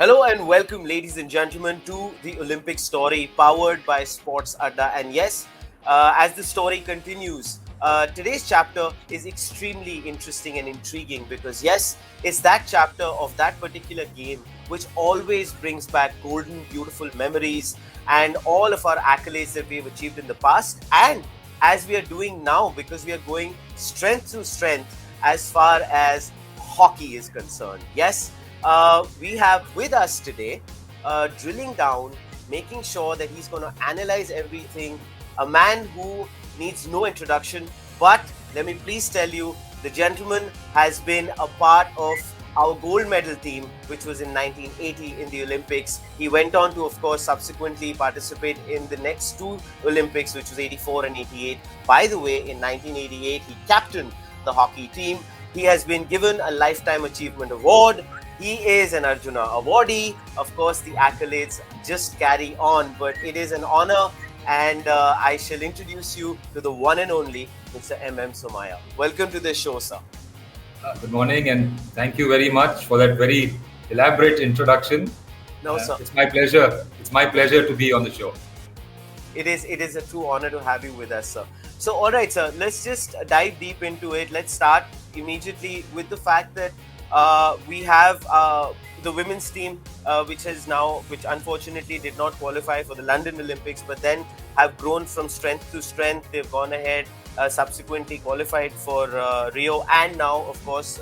Hello and welcome, ladies and gentlemen, to the Olympic story powered by Sports Adda. And yes, as the story continues, today's chapter is extremely interesting and intriguing because, yes, it's that chapter of that particular game which always brings back golden, beautiful memories and all of our accolades that we've achieved in the past. And as we are doing now, because we are going strength to strength as far as hockey is concerned. Yes, we have with us today, drilling down, making sure that he's going to analyze everything. A man who needs no introduction, but let me please tell you, the gentleman has been a part of our gold medal team, which was in 1980 in the Olympics. He went on to, of course, subsequently participate in the next two Olympics, which was 84 and 88. By the way, in 1988, he captained the hockey team. He has been given a Lifetime Achievement Award. He is an Arjuna awardee. Of course, the accolades just carry on, but it is an honor, and I shall introduce you to the one and only Mr. M.M. Somaya. Welcome to the show, sir. Good morning, and thank you very much for that very elaborate introduction. No, sir. It's my pleasure. It's my pleasure to be on the show. It is a true honor to have you with us, sir. So, all right, sir, let's just dive deep into it. Let's start immediately with the fact that we have the women's team, which unfortunately did not qualify for the London Olympics, but then have grown from strength to strength. They've gone ahead, subsequently qualified for Rio, and now, of course,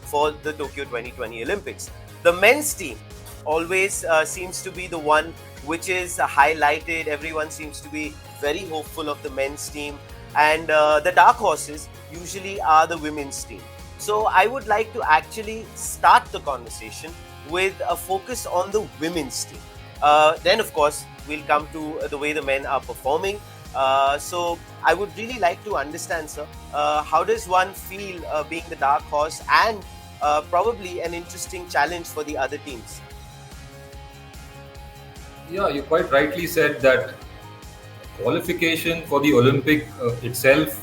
for the Tokyo 2020 Olympics. The men's team always seems to be the one which is highlighted. Everyone seems to be very hopeful of the men's team, and the dark horses usually are the women's team. So I would like to actually start the conversation with a focus on the women's team. Then, of course, we'll come to the way the men are performing. So I would really like to understand, sir, how does one feel being the dark horse and probably an interesting challenge for the other teams? Yeah, you quite rightly said that qualification for the Olympic itself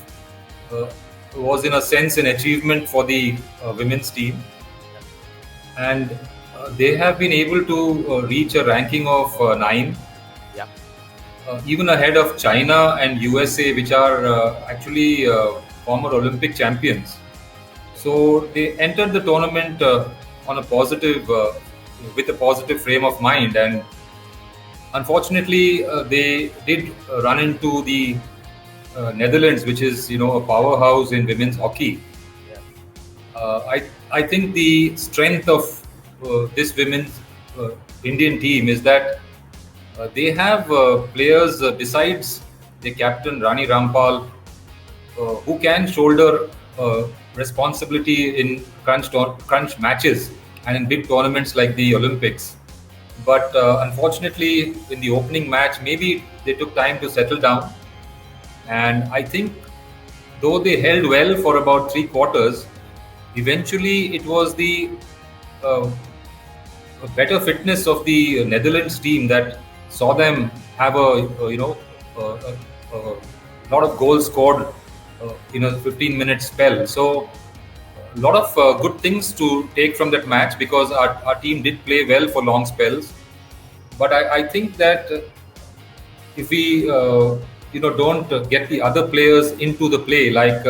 was, in a sense, an achievement for the women's team, and they have been able to reach a ranking of 9. Yeah. Even ahead of China and USA, which are actually former Olympic champions. So they entered the tournament on a positive, with a positive frame of mind, and unfortunately, they did run into the Netherlands, which is a powerhouse in women's hockey. Yeah. I think the strength of this women's Indian team is that they have players besides the captain Rani Rampal who can shoulder responsibility in crunch matches and in big tournaments like the Olympics. But unfortunately, in the opening match, maybe they took time to settle down. And I think, though they held well for about 3 quarters, eventually it was the better fitness of the Netherlands team that saw them have a lot of goals scored in a 15-minute spell. So a lot of good things to take from that match, because our team did play well for long spells. But I think that if we don't get the other players into the play, like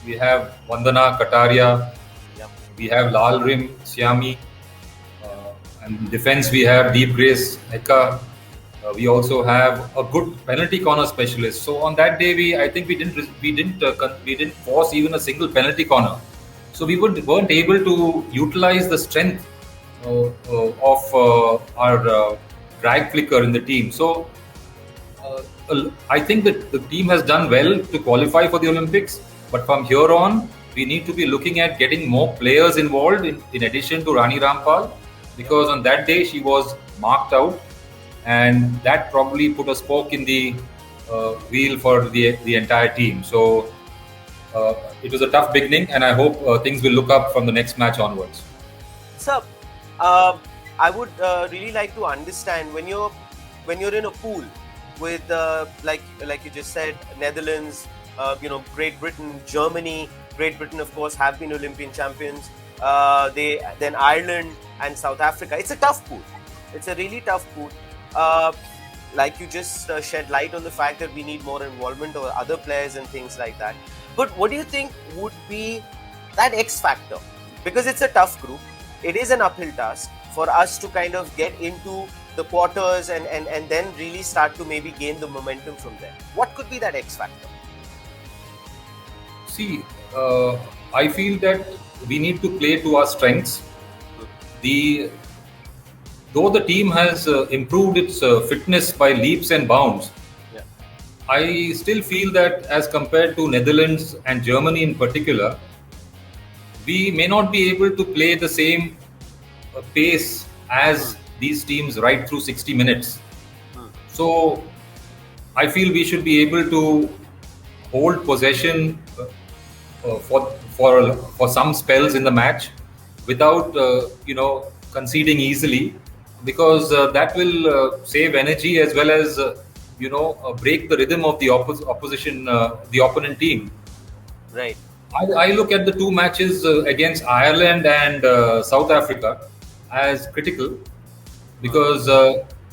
we have Vandana Kataria, Yeah. we have Lalrim Siami, and in defense we have Deep Grace Eka. We also have a good penalty corner specialist. So on that day, I think we didn't force even a single penalty corner. So we weren't able to utilize the strength of our drag flicker in the team. So I think that the team has done well to qualify for the Olympics. But from here on, we need to be looking at getting more players involved in addition to Rani Rampal, because on that day she was marked out, and that probably put a spoke in the wheel for the entire team. So it was a tough beginning, and I hope things will look up from the next match onwards. Sir, I would really like to understand when you're in a pool with like you just said, Netherlands, Great Britain, Germany. Great Britain, of course, have been Olympian champions. then Ireland and South Africa. It's a tough pool. It's a really tough pool. Uh, like you just shed light on the fact that we need more involvement of other players and things like that. But what do you think would be that X factor? Because it's a tough group. It is an uphill task for us to kind of get into the quarters and then really start to maybe gain the momentum from there. What could be that X factor? See, I feel that we need to play to our strengths. The Though the team has improved its fitness by leaps and bounds, Yeah. I still feel that as compared to Netherlands and Germany in particular, we may not be able to play the same pace as these teams right through 60 minutes. So I feel we should be able to hold possession for some spells in the match without conceding easily, because that will save energy as well as break the rhythm of the opposition, the opponent team. Right. I look at the two matches against Ireland and South Africa as critical, because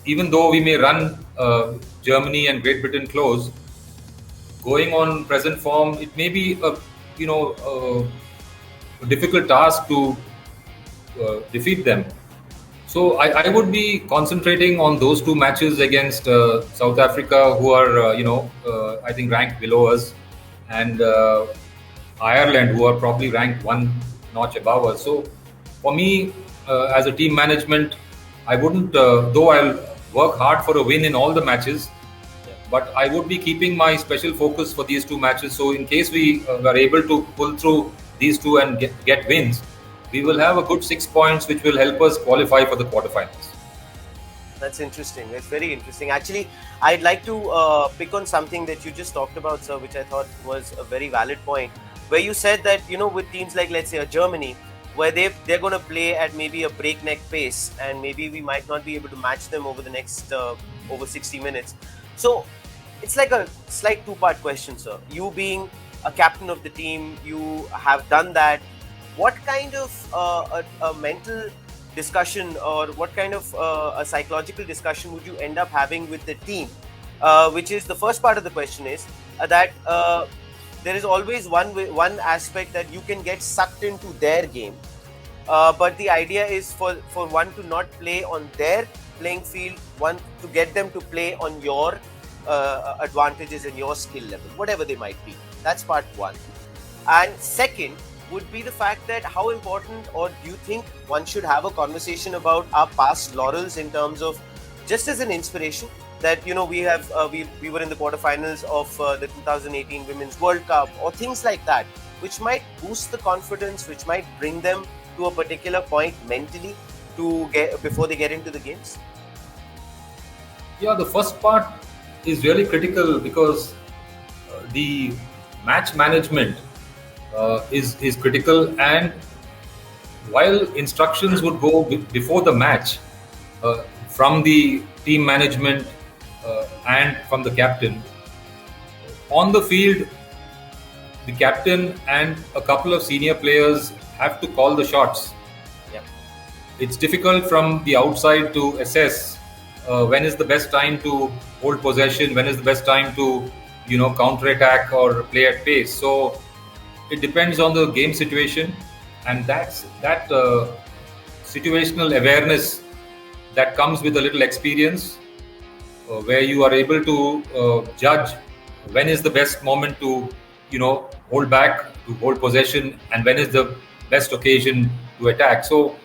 even though we may run Germany and Great Britain close, going on present form, it may be a difficult task to defeat them. So I would be concentrating on those two matches against South Africa, who are I think ranked below us, and Ireland, who are probably ranked one notch above us. So for me, as a team management, I wouldn't, though I'll work hard for a win in all the matches, but I would be keeping my special focus for these two matches. So in case we are able to pull through these two and get wins, we will have a good 6 points, which will help us qualify for the quarterfinals. That's interesting. That's very interesting. Actually, I'd like to pick on something that you just talked about, sir, which I thought was a very valid point, where you said that, with teams like, let's say, Germany, where they're going to play at maybe a breakneck pace, and maybe we might not be able to match them over the next over 60 minutes. So it's like a slight two-part question, sir. You being a captain of the team, you have done that. What kind of a mental discussion, or what kind of a psychological discussion would you end up having with the team? Which is the first part of the question is that there is always one aspect that you can get sucked into their game, but the idea is for one to not play on their playing field, one to get them to play on your advantages and your skill level, whatever they might be. That's part one. And second would be the fact that how important, or do you think one should have a conversation about our past laurels in terms of just as an inspiration that we have we were in the quarterfinals of the 2018 Women's World Cup, or things like that, which might boost the confidence, which might bring them to a particular point mentally to get before they get into the games? Yeah, the first part is really critical, because the match management is critical, and while instructions would go before the match from the team management and from the captain, on the field the captain and a couple of senior players have to call the shots. Yeah. It's difficult from the outside to assess when is the best time to hold possession, when is the best time to counter-attack or play at pace. So it depends on the game situation, and that situational awareness that comes with a little experience, where you are able to judge when is the best moment to hold back, to hold possession, and when is the best occasion to attack. So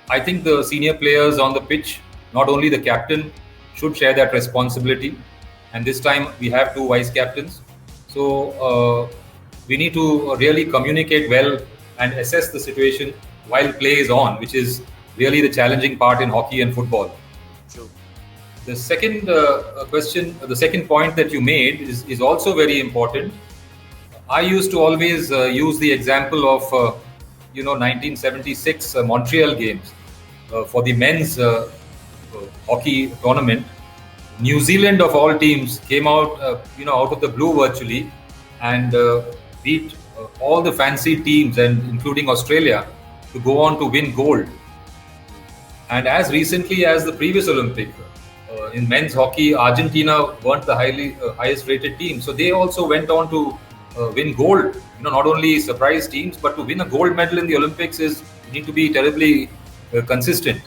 I think the senior players on the pitch, not only the captain, should share that responsibility. And this time we have two vice captains. So we need to really communicate well and assess the situation while play is on, which is really the challenging part in hockey and football. True. The second the second point that you made is also very important. I used to always use the example of 1976 Montreal games for the men's hockey tournament. New Zealand, of all teams, came out out of the blue virtually, and beat all the fancy teams, and including Australia. to go on to win gold. And as recently as the previous Olympic, in men's hockey, Argentina weren't the highest rated team. So they also went on to win gold. Not only surprise teams, but to win a gold medal in the Olympics is you need to be terribly consistent.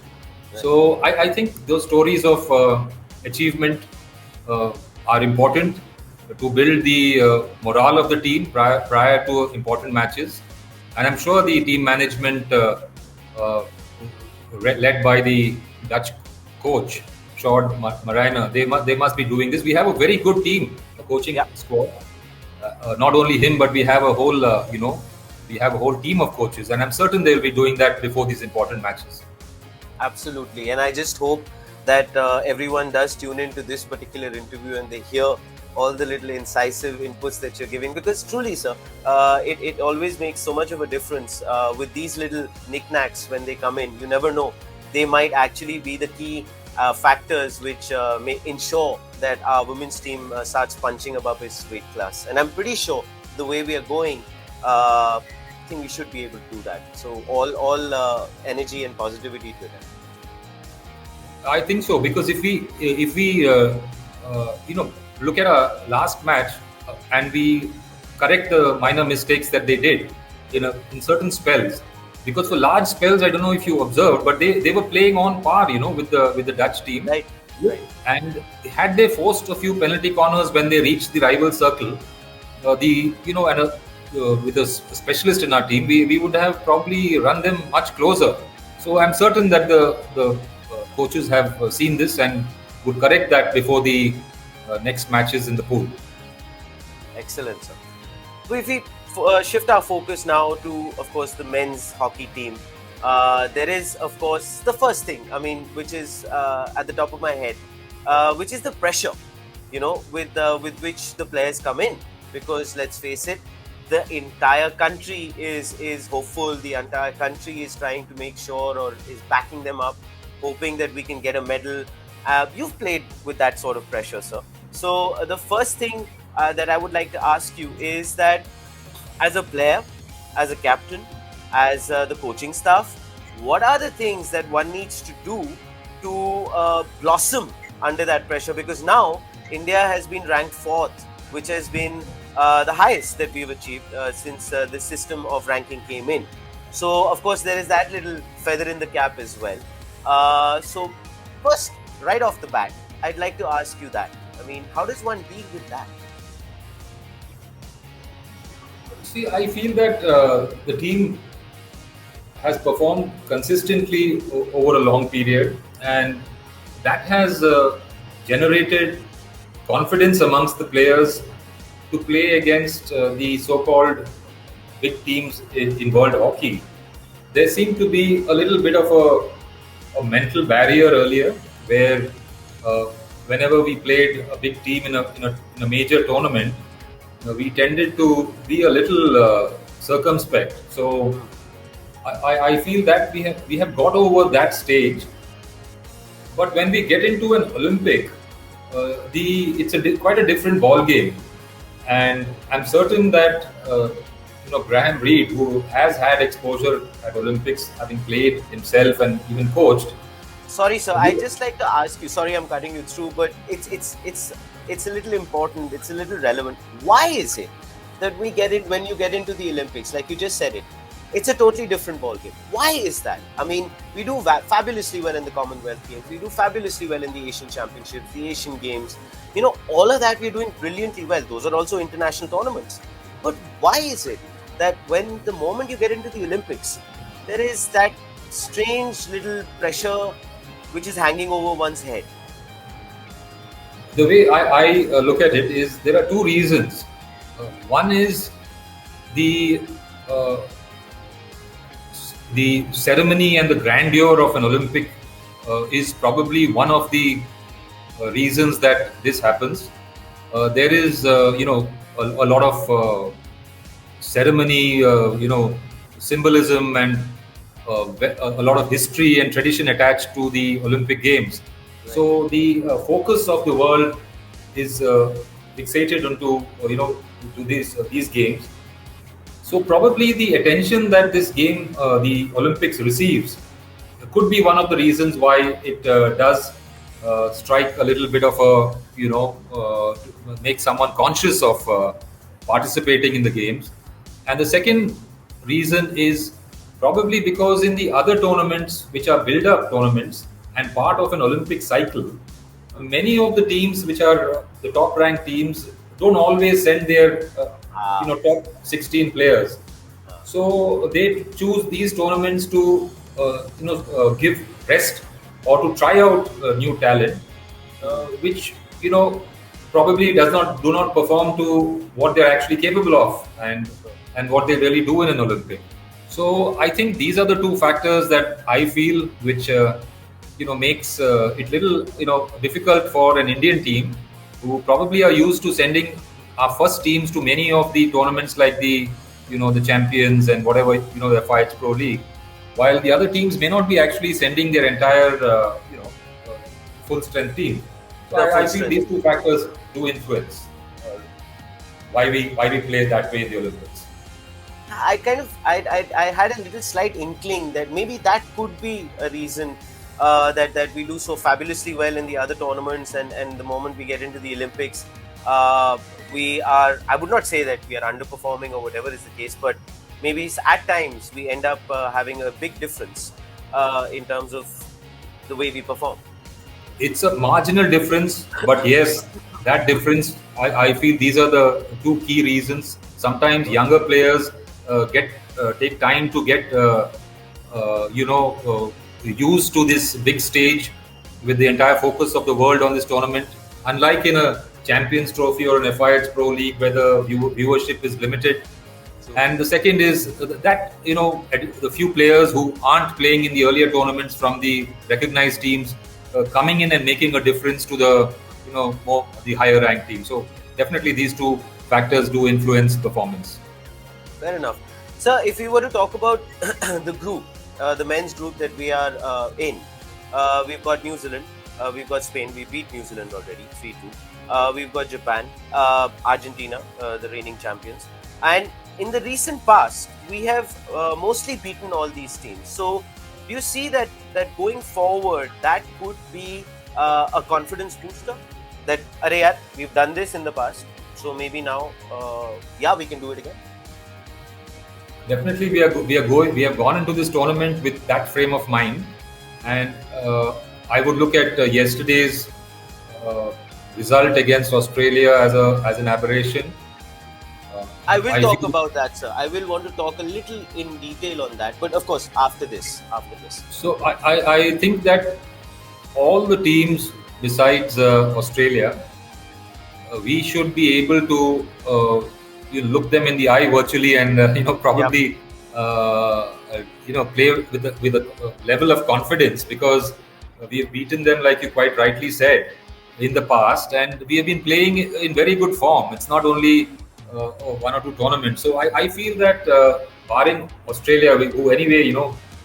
So I think those stories of achievement are important to build the morale of the team prior to important matches. And I'm sure the team management led by the Dutch coach, Sjoerd Marijne, they must be doing this. We have a very good team, a coaching squad. Not only him, but we have a whole, we have a whole team of coaches, and I'm certain they'll be doing that before these important matches. Absolutely, and I just hope that everyone does tune into this particular interview and they hear all the little incisive inputs that you're giving, because truly, sir, it always makes so much of a difference with these little knickknacks when they come in. You never know, they might actually be the key factors which may ensure that our women's team starts punching above its weight class. And I'm pretty sure the way we are going, I think we should be able to do that. So all energy and positivity to that. I think so, because if we look at our last match and we correct the minor mistakes that they did in certain spells, because for large spells, I don't know if you observed, but they were playing on par, with the Dutch team. Right. And had they forced a few penalty corners when they reached the rival circle, with a specialist in our team, we would have probably run them much closer. So I'm certain that the coaches have seen this and would correct that before the next matches in the pool. Excellent, sir. So if we shift our focus now to, of course, the men's hockey team, there is, of course, the first thing, which is at the top of my head, which is the pressure, with which the players come in. Because let's face it, the entire country is hopeful. The entire country is trying to make sure, or is backing them up, hoping that we can get a medal. You've played with that sort of pressure, sir. So the first thing that I would like to ask you is that, as a player, as a captain, as the coaching staff, what are the things that one needs to do to blossom under that pressure? Because now India has been ranked 4th, which has been the highest that we've achieved since the system of ranking came in. So of course there is that little feather in the cap as well. So first, right off the bat, I'd like to ask you that. How does one deal with that? See, I feel that the team has performed consistently over a long period, and that has generated confidence amongst the players to play against the so-called big teams in world hockey. There seemed to be a little bit of a mental barrier earlier, where whenever we played a big team in a major tournament, we tended to be a little circumspect. So I feel that we have got over that stage. But when we get into an Olympic, it's quite a different ball game, and I'm certain that Graham Reid, who has had exposure at Olympics, having played himself and even coached. Sorry, sir. I just like to ask you. Sorry, I'm cutting you through, but it's a little important. It's a little relevant. Why is it that when you get into the Olympics, like you just said it, it's a totally different ballgame? Why is that? We do fabulously well in the Commonwealth Games. We do fabulously well in the Asian Championships, the Asian Games. All of that we're doing brilliantly well. Those are also international tournaments. But why is it that when the moment you get into the Olympics, there is that strange little pressure which is hanging over one's head? The way I look at it is, there are two reasons. One is the ceremony and the grandeur of an Olympic is probably one of the reasons that this happens. There is, a lot of ceremony, symbolism, and a lot of history and tradition attached to the Olympic Games. Right. So the focus of the world is fixated onto to these games. So probably the attention that this game, the Olympics receives, could be one of the reasons why it does strike a little bit of a, make someone conscious of participating in the games. And the second reason is probably because in the other tournaments, which are build-up tournaments and part of an Olympic cycle, many of the teams which are the top-ranked teams don't always send their top 16 players. So they choose these tournaments to give rest or to try out new talent, which probably do not perform to what they're actually capable of and what they really do in an Olympic. So I think these are the two factors that I feel which makes it little difficult for an Indian team who probably are used to sending our first teams to many of the tournaments like the the champions and whatever the Fights Pro League, while the other teams may not be actually sending their entire full strength team. So I feel these two factors do influence why we play that way in the Olympics. I had a little slight inkling that maybe that could be a reason that we do so fabulously well in the other tournaments, and the moment we get into the Olympics, we are, I would not say that we are underperforming or whatever is the case, but maybe at times we end up having a big difference in terms of the way we perform. It's a marginal difference, but yes, that difference, I feel these are the two key reasons. Sometimes younger players take time to get used to this big stage with the entire focus of the world on this tournament. Unlike in a Champions Trophy or an FIH Pro League where the viewership is limited. And the second is that the few players who aren't playing in the earlier tournaments from the recognized teams coming in and making a difference to the more the higher ranked team. So definitely these two factors do influence performance. Fair enough. Sir, if we were to talk about the group, the men's group that we are in, we've got New Zealand, we've got Spain, we beat New Zealand already 3-2. We've got Japan, Argentina, the reigning champions, and in the recent past we have mostly beaten all these teams. So do you see that going forward that could be a confidence booster, that we've done this in the past, so maybe now we can do it again? Definitely, we have gone into this tournament with that frame of mind, and I would look at yesterday's result against Australia as an aberration. I will talk about that, sir. I will want to talk a little in detail on that, but of course after this. So I think that all the teams besides Australia, we should be able to look them in the eye virtually and probably play with a level of confidence, because we have beaten them, like you quite rightly said, in the past, and we have been playing in very good form. It's not only one or two tournaments. So I feel that barring Australia, who anyway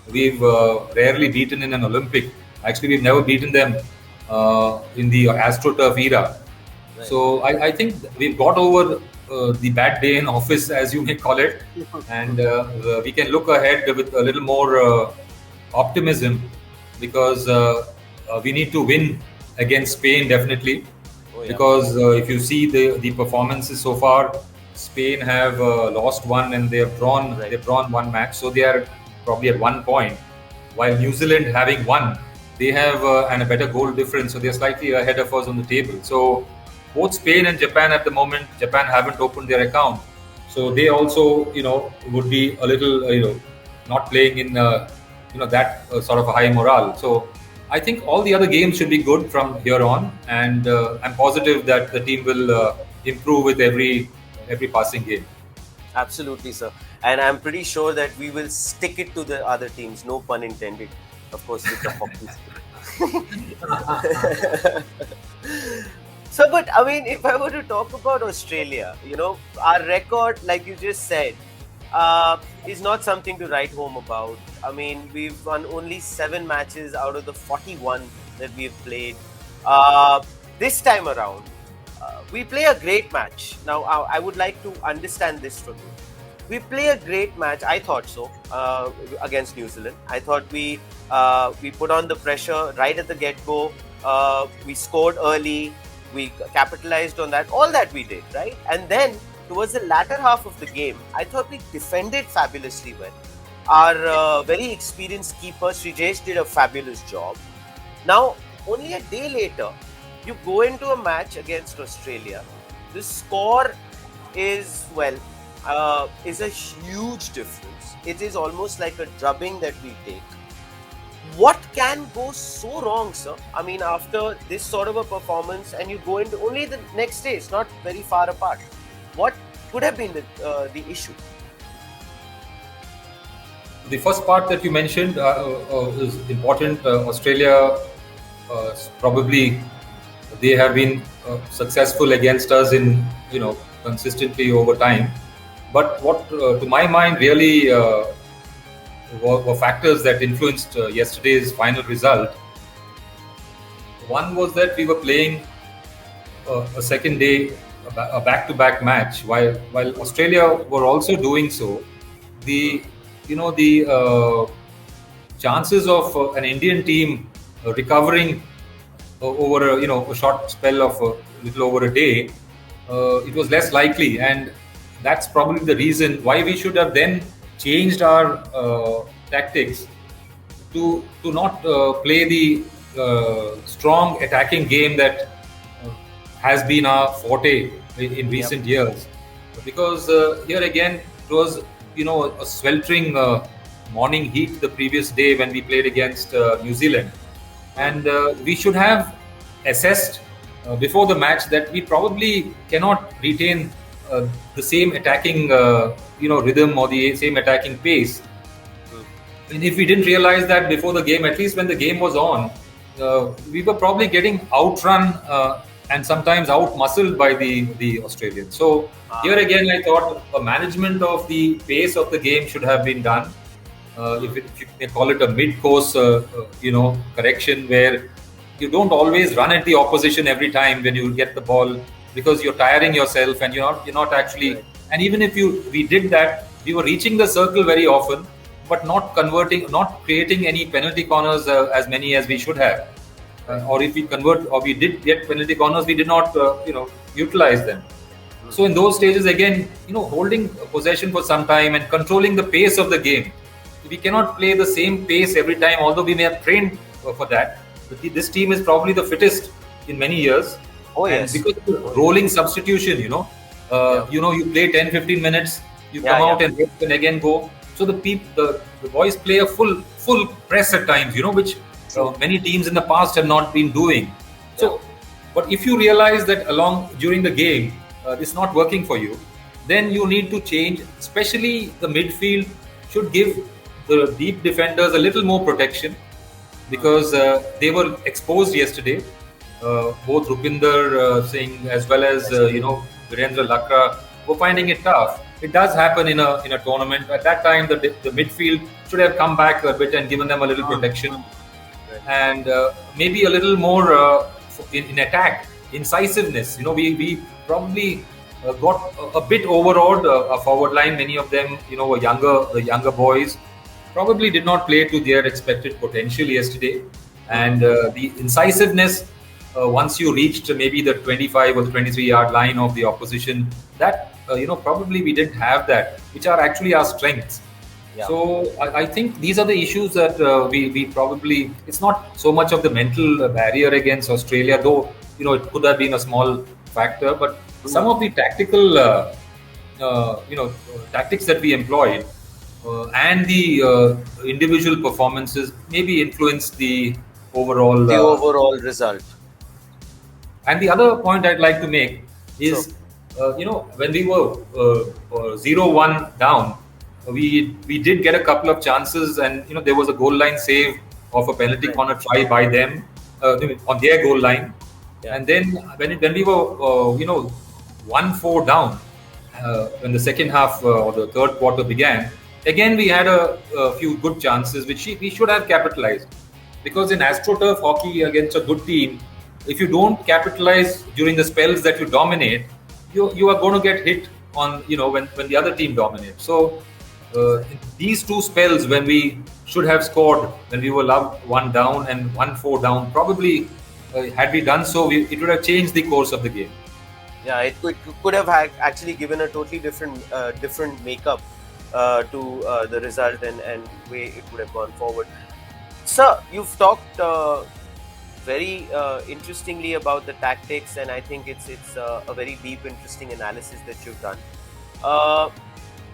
we've rarely beaten in an Olympic. Actually, we've never beaten them in the AstroTurf era. Right. So I think we've got over the bad day in office, as you may call it, and we can look ahead with a little more optimism, because we need to win against Spain definitely. Because if you see the performances so far, Spain have lost one and they have drawn one match, so they are probably at 1 point, while New Zealand, having won, they have and a better goal difference, so they're slightly ahead of us on the table. So both Spain and Japan at the moment, Japan haven't opened their account, so they also would be a little not playing in that sort of a high morale. So I think all the other games should be good from here on, and I'm positive that the team will improve with every passing game. Absolutely, sir. And I'm pretty sure that we will stick it to the other teams, no pun intended, of course, with the hockey. So, but I mean, if I were to talk about Australia, our record, like you just said, is not something to write home about. I mean, we've won only 7 matches out of the 41 that we've played. This time around, we play a great match. Now, I would like to understand this from you. We play a great match. I thought so against New Zealand. I thought we put on the pressure right at the get-go. We scored early. We capitalized on that. All that we did, right? And then towards the latter half of the game, I thought we defended fabulously well. Our very experienced keeper Srijesh did a fabulous job. Now, only a day later, you go into a match against Australia. The score is, well, is a huge difference. It is almost like a drubbing that we take. What can go so wrong, sir? I mean, after this sort of a performance, and you go into only the next day, it's not very far apart. What could have been the issue? The first part that you mentioned is important. Australia probably they have been successful against us in consistently over time. But what, to my mind, really were factors that influenced yesterday's final result. One was that we were playing a second day, a back-to-back match, while Australia were also doing so. The chances of an Indian team recovering over a short spell of a little over a day, it was less likely, and that's probably the reason why we should have then changed our tactics to not play the strong attacking game that has been our forte in recent years. Because here again, it was a sweltering morning heat the previous day when we played against New Zealand, and we should have assessed before the match that we probably cannot retain the same attacking rhythm or the same attacking pace. And if we didn't realize that before the game, at least when the game was on, we were probably getting outrun and sometimes out-muscled by the Australians. So here again, I thought a management of the pace of the game should have been done. If you may call it a mid-course, correction, where you don't always run at the opposition every time when you get the ball, because you're tiring yourself and you're not actually. Right. And even if we did that, we were reaching the circle very often, but not creating any penalty corners as many as we should have. Or if we did get penalty corners, we did not utilize them. So in those stages, again, holding possession for some time and controlling the pace of the game. We cannot play the same pace every time, although we may have trained for that. But this team is probably the fittest in many years. Oh, yes. And because of rolling substitution, you play 10-15 minutes, you come out and again go. So the boys play a full press at times, which many teams in the past have not been doing. So, but if you realize that during the game, it's not working for you, then you need to change. Especially the midfield should give the deep defenders a little more protection, because they were exposed yesterday. Both Rupinder Singh as well as Virendra Lakra were finding it tough. It does happen in a tournament. At that time, the midfield should have come back a bit and given them a little protection, and maybe a little more in attack, incisiveness. We probably got a bit overawed. A forward line, many of them, were the younger boys, probably did not play to their expected potential yesterday, and the incisiveness. Once you reached maybe the 25 or the 23-yard line of the opposition, that probably we didn't have that, which are actually our strengths. Yeah. So I think these are the issues that we probably. It's not so much of the mental barrier against Australia, though it could have been a small factor, but some of the tactical tactics that we employed and the individual performances maybe influenced the overall result. And the other point I'd like to make is, when we were 0-1 down, we did get a couple of chances, and there was a goal line save of a penalty corner try by them on their goal line. Yeah. And then when we were 1-4 down, when the second half or the third quarter began, again we had a few good chances which we should have capitalized, because in AstroTurf hockey against a good team, if you don't capitalize during the spells that you dominate, you are going to get hit on when the other team dominates. So in these two spells when we should have scored, when we were one down and 1-4 down, probably had we done so, it would have changed the course of the game. Yeah, it could have actually given a totally different makeup to the result and way it would have gone forward. Sir, you've talked very interestingly about the tactics, and I think it's a very deep, interesting analysis that you've done.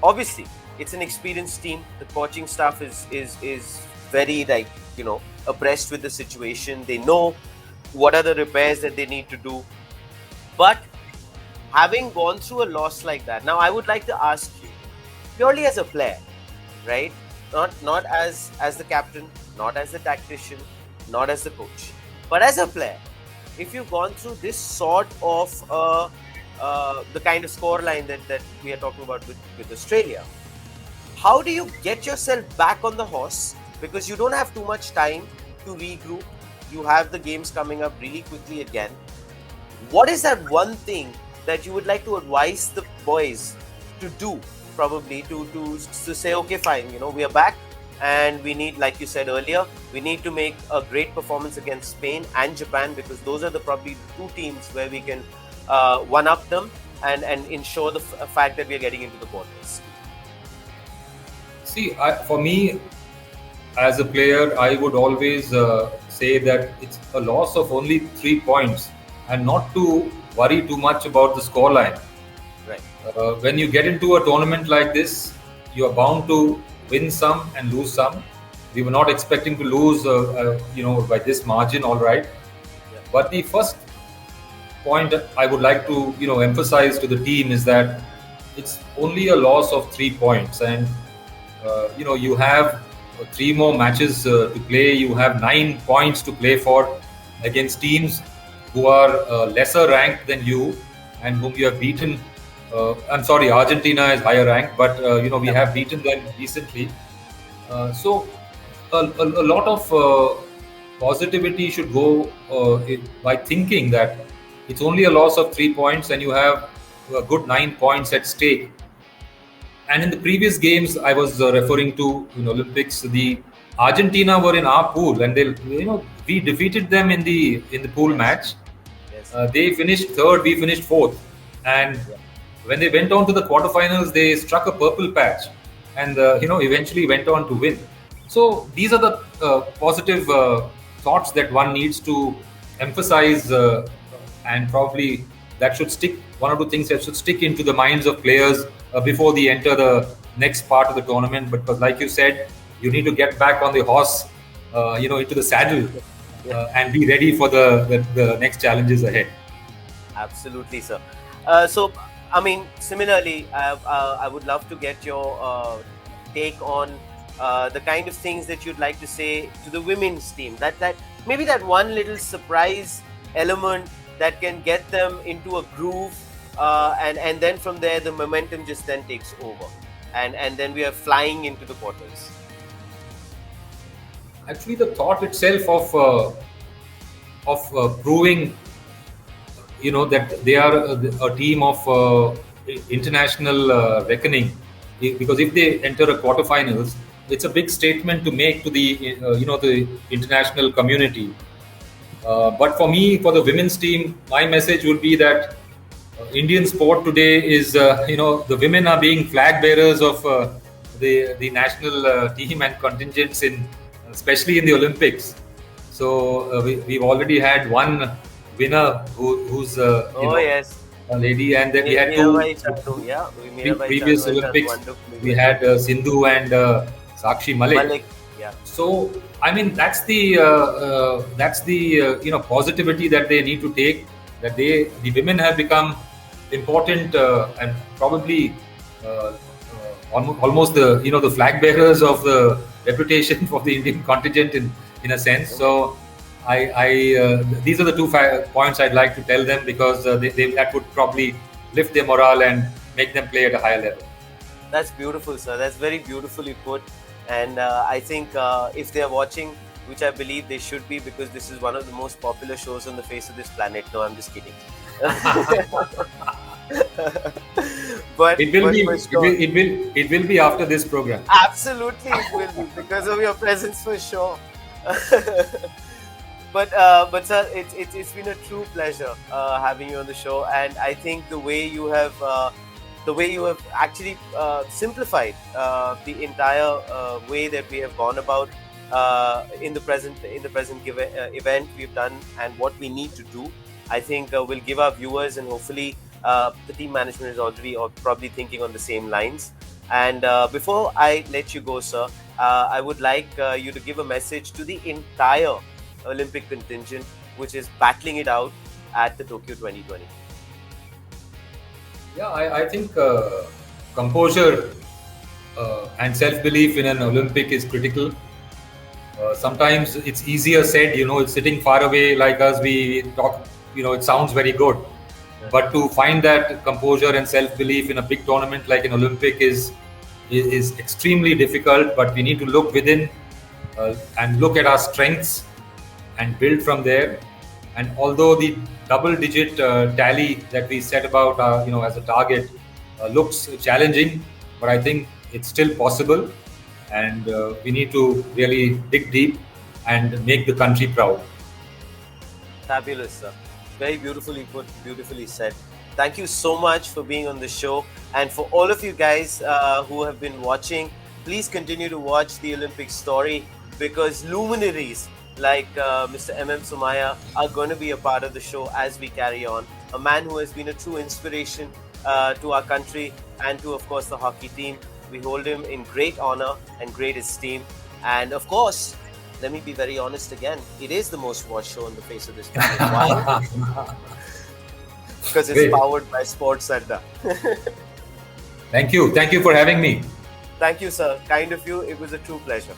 Obviously, it's an experienced team. The coaching staff is very abreast with the situation. They know what are the repairs that they need to do. But having gone through a loss like that, now I would like to ask you, purely as a player, right? Not as the captain, not as the tactician, not as the coach, but as a player, if you've gone through this sort of the kind of scoreline that we are talking about with Australia, how do you get yourself back on the horse? Because you don't have too much time to regroup. You have the games coming up really quickly again. What is that one thing that you would like to advise the boys to do, probably to say, okay, fine, we are back, and we need, like you said earlier, we need to make a great performance against Spain and Japan, because those are the probably two teams where we can one up them and ensure the fact that we are getting into the quarters. See, for me, as a player, I would always say that it's a loss of only 3 points, and not to worry too much about the scoreline. Right. When you get into a tournament like this, you are bound to win some and lose some. We were not expecting to lose, by this margin, all right. Yeah. But the first point I would like to, emphasize to the team is that it's only a loss of 3 points, and you have 3 more matches to play. You have 9 points to play for against teams who are lesser ranked than you and whom you have beaten. I'm sorry, Argentina is higher ranked, but we have beaten them recently. So a lot of positivity should go by thinking that it's only a loss of 3 points and you have a good 9 points at stake. And in the previous games, I was referring to Olympics. The Argentina were in our pool, and we defeated them in the pool match. Yes. They finished third, we finished fourth, and when they went on to the quarterfinals, they struck a purple patch, and eventually went on to win. So these are the positive thoughts that one needs to emphasize, and probably that should stick. One or two things that should stick into the minds of players before they enter the next part of the tournament. Because, like you said, you need to get back on the horse, into the saddle, and be ready for the next challenges ahead. Absolutely, sir. So, I mean, similarly, I would love to get your take on the kind of things that you'd like to say to the women's team. That maybe that one little surprise element that can get them into a groove, and then from there the momentum just then takes over, and then we are flying into the quarters. Actually, the thought itself of proving, that they are a team of international reckoning, because if they enter a quarterfinals, it's a big statement to make to the the international community. But for me, for the women's team, my message would be that Indian sport today is, the women are being flag bearers of the national team and contingents especially in the Olympics. So we've already had one winner who's Yes, a lady, and then we had Mirabai two Chandu, yeah, Mirabai previous Chandu has Olympics. wonderfully We done. had Sindhu and Sakshi Malik. Yeah, So I mean that's the positivity that they need to take. That the women have become important, and probably almost the flag bearers of the reputation for the Indian contingent in a sense. So these are the two points I'd like to tell them, because that would probably lift their morale and make them play at a higher level. that's beautiful, sir. That's very beautifully put. And I think if they are watching, which I believe they should be, because this is one of the most popular shows on the face of this planet. No, I'm just kidding. but It will be. for It sure, will. It will. It will be after this program. absolutely it will be because of your presence for sure. But sir, it's been a true pleasure having you on the show, and I think the way you have actually simplified the entire way that we have gone about in the present event we've done and what we need to do. I think will give our viewers, and hopefully the team management is already or probably thinking on the same lines. And before I let you go, sir, I would like you to give a message to the entire Olympic contingent, which is battling it out at the Tokyo 2020. Yeah, I think composure and self-belief in an Olympic is critical. Sometimes it's easier said, it's sitting far away like us, we talk, it sounds very good. But to find that composure and self-belief in a big tournament like an Olympic is extremely difficult. But we need to look within and look at our strengths and build from there. And although the double-digit tally that we set about, as a target looks challenging, but I think it's still possible. And we need to really dig deep and make the country proud. Fabulous, sir. Very beautifully put, beautifully said. Thank you so much for being on the show. And for all of you guys who have been watching, please continue to watch the Olympic story, because luminaries like Mr. M.M. Sumaya are going to be a part of the show as we carry on. A man who has been a true inspiration to our country and to, of course, the hockey team. We hold him in great honor and great esteem. And of course, let me be very honest again, it is the most watched show on the face of this planet. Why? Because it's Great. powered by Sports Adda. Thank you. Thank you for having me. Thank you, sir. Kind of you. It was a true pleasure.